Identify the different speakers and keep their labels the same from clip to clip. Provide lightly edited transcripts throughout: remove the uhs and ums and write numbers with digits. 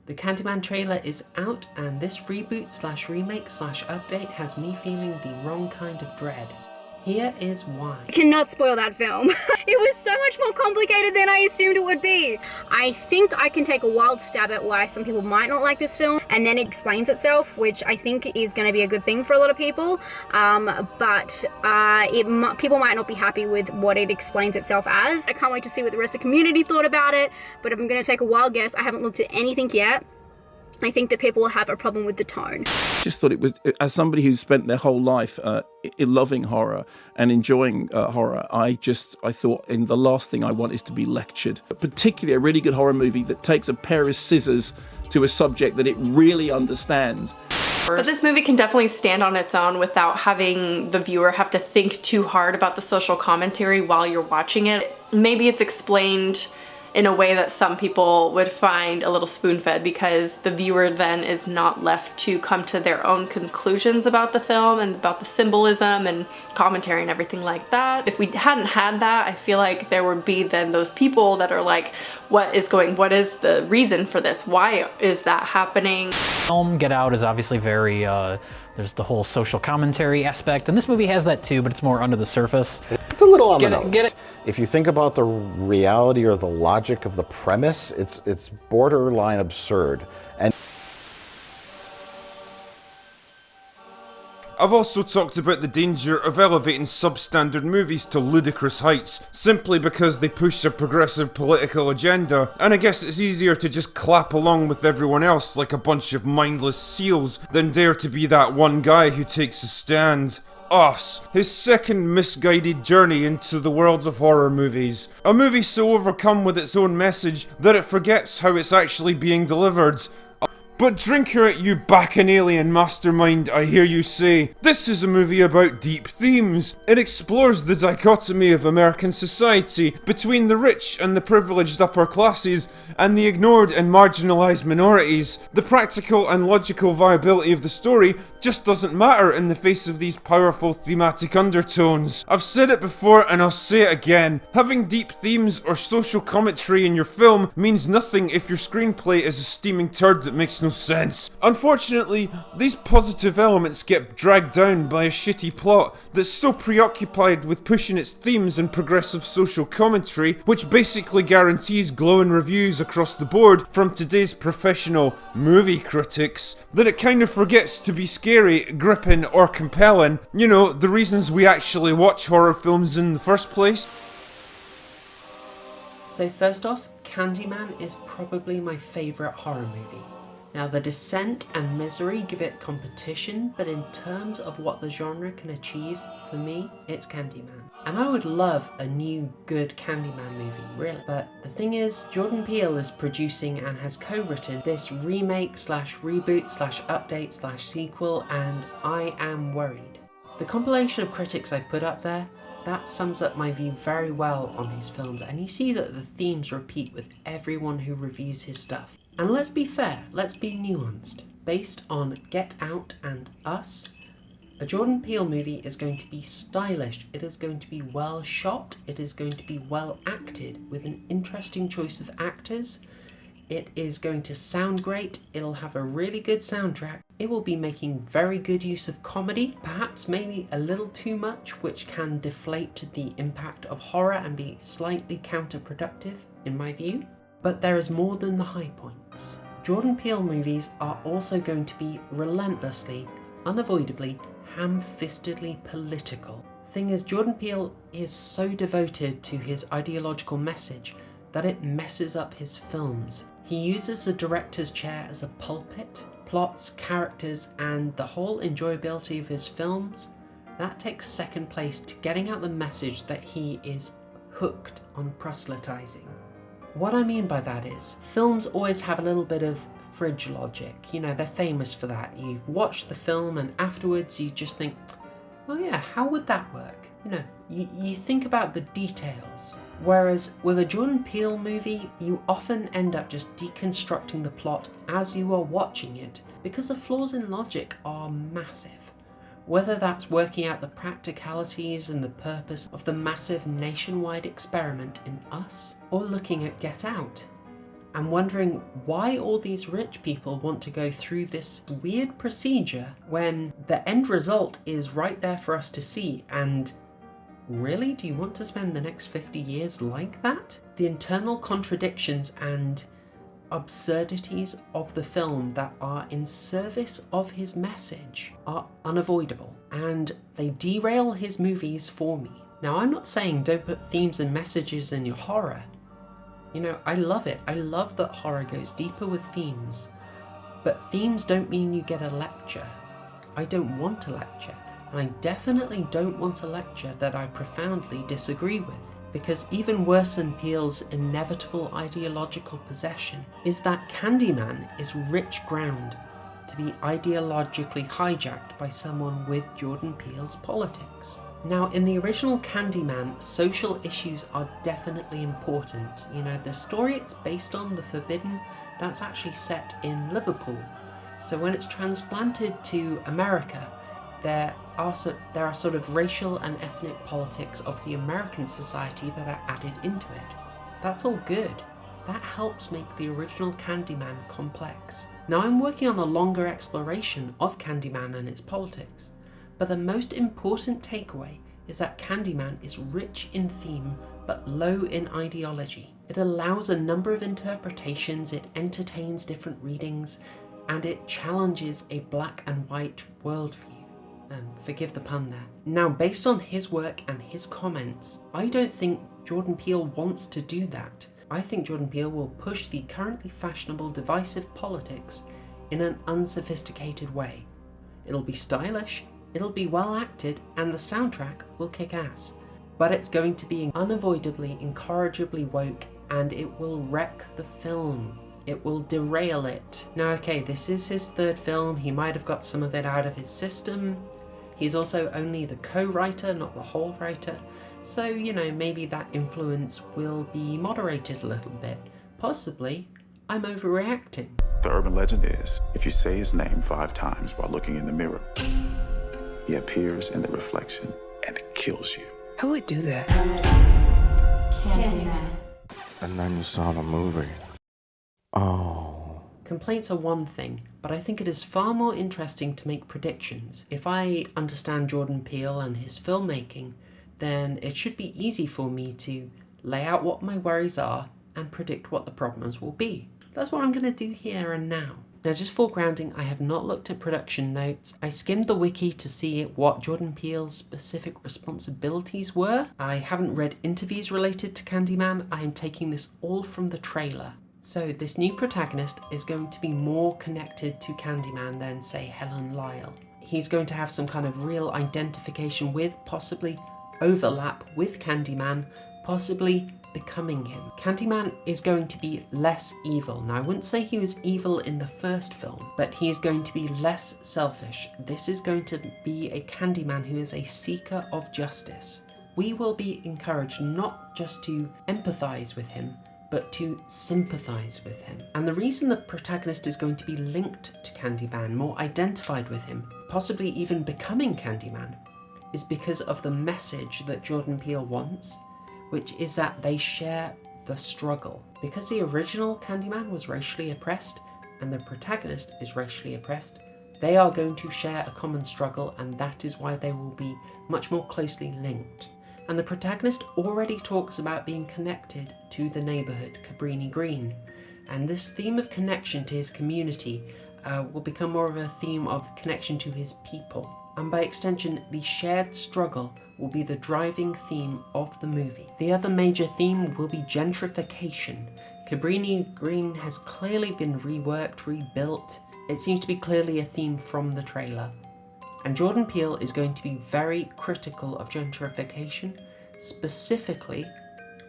Speaker 1: The Candyman trailer is out, and this reboot slash remake slash update has me feeling the wrong kind of dread. Here is why.
Speaker 2: I cannot spoil that film. It was so much more complicated than I assumed it would be. I think I can take a wild stab at why some people might not like this film, and then it explains itself, which I think is going to be a good thing for a lot of people. But people might not be happy with what it explains itself as. I can't wait to see what the rest of the community thought about it, but I'm going to take a wild guess. I haven't looked at anything yet. I think that people will have a problem with the tone.
Speaker 3: Just thought it was, as somebody who's spent their whole life loving horror and enjoying horror, I thought the last thing I want is to be lectured. Particularly a really good horror movie that takes a pair of scissors to a subject that it really understands.
Speaker 4: But this movie can definitely stand on its own without having the viewer have to think too hard about the social commentary while you're watching it. Maybe it's explained in a way that some people would find a little spoon-fed, because the viewer then is not left to come to their own conclusions about the film and about the symbolism and commentary and everything like that. If we hadn't had that, I feel like there would be then those people that are like, what is the reason for this? Why is that happening?
Speaker 5: Film Get Out is obviously very, there's the whole social commentary aspect, and this movie has that too, but it's more under the surface.
Speaker 6: It's a little on the nose.
Speaker 5: Get it?
Speaker 6: If you think about the reality or the logic of the premise, it's borderline absurd. And
Speaker 7: I've also talked about the danger of elevating substandard movies to ludicrous heights, simply because they push a progressive political agenda, and I guess it's easier to just clap along with everyone else like a bunch of mindless seals than dare to be that one guy who takes a stand. Us, his second misguided journey into the worlds of horror movies. A movie so overcome with its own message that it forgets how it's actually being delivered. But drink her at you bacchanalian mastermind, I hear you say. This is a movie about deep themes. It explores the dichotomy of American society between the rich and the privileged upper classes and the ignored and marginalised minorities. The practical and logical viability of the story just doesn't matter in the face of these powerful thematic undertones. I've said it before and I'll say it again. Having deep themes or social commentary in your film means nothing if your screenplay is a steaming turd that makes no sense. Unfortunately, these positive elements get dragged down by a shitty plot that's so preoccupied with pushing its themes and progressive social commentary, which basically guarantees glowing reviews across the board from today's professional movie critics, that it kind of forgets to be scary, gripping, or compelling. You know, the reasons we actually watch horror films in the first place.
Speaker 1: So first off, Candyman is probably my favourite horror movie. Now, The Descent and Misery give it competition, but in terms of what the genre can achieve, for me, it's Candyman. And I would love a new, good Candyman movie, really. But the thing is, Jordan Peele is producing and has co-written this remake slash reboot slash update slash sequel, and I am worried. The compilation of critics I put up there, that sums up my view very well on his films, and you see that the themes repeat with everyone who reviews his stuff. And let's be fair, let's be nuanced. Based on Get Out and Us, a Jordan Peele movie is going to be stylish, it is going to be well shot, it is going to be well acted with an interesting choice of actors, it is going to sound great, it'll have a really good soundtrack, it will be making very good use of comedy, perhaps maybe a little too much, which can deflate the impact of horror and be slightly counterproductive in my view. But there is more than the high points. Jordan Peele movies are also going to be relentlessly, unavoidably, ham-fistedly political. Thing is, Jordan Peele is so devoted to his ideological message that it messes up his films. He uses the director's chair as a pulpit, plots, characters, and the whole enjoyability of his films. That takes second place to getting out the message that he is hooked on proselytizing. What I mean by that is, films always have a little bit of fridge logic. You know, they're famous for that. You watch the film and afterwards you just think, oh yeah, how would that work? You know, you think about the details. Whereas with a Jordan Peele movie, you often end up just deconstructing the plot as you are watching it, because the flaws in logic are massive. Whether that's working out the practicalities and the purpose of the massive nationwide experiment in Us, or looking at Get Out. and wondering why all these rich people want to go through this weird procedure when the end result is right there for us to see. And really, do you want to spend the next 50 years like that? The internal contradictions and absurdities of the film that are in service of his message are unavoidable, and they derail his movies for me. Now, I'm not saying don't put themes and messages in your horror. You know, I love it. I love that horror goes deeper with themes. But themes don't mean you get a lecture. I don't want a lecture. And I definitely don't want a lecture that I profoundly disagree with. Because even worse than Peele's inevitable ideological possession is that Candyman is rich ground to be ideologically hijacked by someone with Jordan Peele's politics. Now, in the original Candyman, social issues are definitely important. You know, the story it's based on, The Forbidden, that's actually set in Liverpool. So when it's transplanted to America, there are sort of racial and ethnic politics of the American society that are added into it. That's all good. That helps make the original Candyman complex. Now, I'm working on a longer exploration of Candyman and its politics, but the most important takeaway is that Candyman is rich in theme but low in ideology. It allows a number of interpretations, it entertains different readings, and it challenges a black and white worldview. Forgive the pun there. Now, based on his work and his comments, I don't think Jordan Peele wants to do that. I think Jordan Peele will push the currently fashionable divisive politics in an unsophisticated way. It'll be stylish, it'll be well acted, and the soundtrack will kick ass. But it's going to be unavoidably, incorrigibly woke, and it will wreck the film. It will derail it. Now, okay, this is his third film. He might have got some of it out of his system. He's also only the co-writer, not the whole writer. So, you know, maybe that influence will be moderated a little bit. Possibly, I'm overreacting.
Speaker 8: The urban legend is, if you say his name 5 times while looking in the mirror, he appears in the reflection and kills you.
Speaker 9: Who would do that?
Speaker 10: Candyman.
Speaker 11: And then you saw the movie. Oh.
Speaker 1: Complaints are one thing, but I think it is far more interesting to make predictions. If I understand Jordan Peele and his filmmaking, then it should be easy for me to lay out what my worries are and predict what the problems will be. That's what I'm going to do here and now. Now, just for grounding, I have not looked at production notes. I skimmed the wiki to see what Jordan Peele's specific responsibilities were. I haven't read interviews related to Candyman. I am taking this all from the trailer. So this new protagonist is going to be more connected to Candyman than, say, Helen Lyle. He's going to have some kind of real identification with, possibly overlap with Candyman, possibly becoming him. Candyman is going to be less evil. Now, I wouldn't say he was evil in the first film, but he is going to be less selfish. This is going to be a Candyman who is a seeker of justice. We will be encouraged not just to empathize with him, but to sympathize with him. And the reason the protagonist is going to be linked to Candyman, more identified with him, possibly even becoming Candyman, is because of the message that Jordan Peele wants, which is that they share the struggle. Because the original Candyman was racially oppressed and the protagonist is racially oppressed, they are going to share a common struggle, and that is why they will be much more closely linked. And the protagonist already talks about being connected to the neighbourhood, Cabrini Green. And this theme of connection to his community will become more of a theme of connection to his people. And by extension, the shared struggle will be the driving theme of the movie. The other major theme will be gentrification. Cabrini Green has clearly been reworked, rebuilt. It seems to be clearly a theme from the trailer. And Jordan Peele is going to be very critical of gentrification, specifically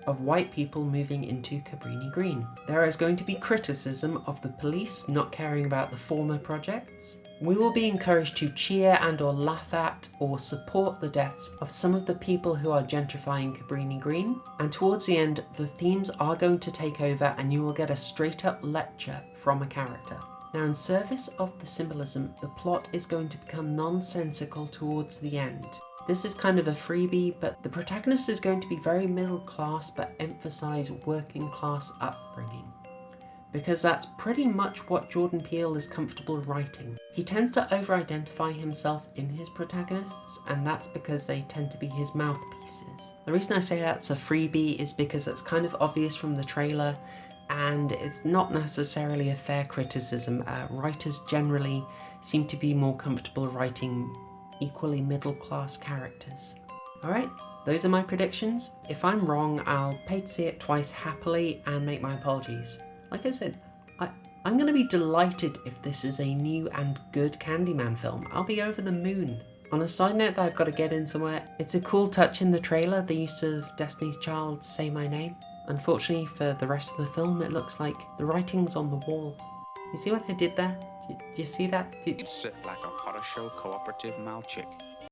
Speaker 1: of white people moving into Cabrini Green. There is going to be criticism of the police not caring about the former projects. We will be encouraged to cheer and or laugh at or support the deaths of some of the people who are gentrifying Cabrini Green. And towards the end, the themes are going to take over and you will get a straight up lecture from a character. Now, in service of the symbolism, the plot is going to become nonsensical towards the end. This is kind of a freebie, but the protagonist is going to be very middle class but emphasize working class upbringing. because that's pretty much what Jordan Peele is comfortable writing. He tends to over-identify himself in his protagonists, and that's because they tend to be his mouthpieces. The reason I say that's a freebie is because it's kind of obvious from the trailer, and it's not necessarily a fair criticism. Writers generally seem to be more comfortable writing equally middle-class characters. Alright, those are my predictions. If I'm wrong, I'll pay to see it twice happily and make my apologies. Like I said, I'm going to be delighted if this is a new and good Candyman film. I'll be over the moon. On a side note that I've got to get in somewhere, it's a cool touch in the trailer, the use of Destiny's Child's Say My Name. Unfortunately for the rest of the film, it looks like the writing's on the wall. You see what I did there? Do you see that?
Speaker 9: Sit like a Horrorshow cooperative mouth chick.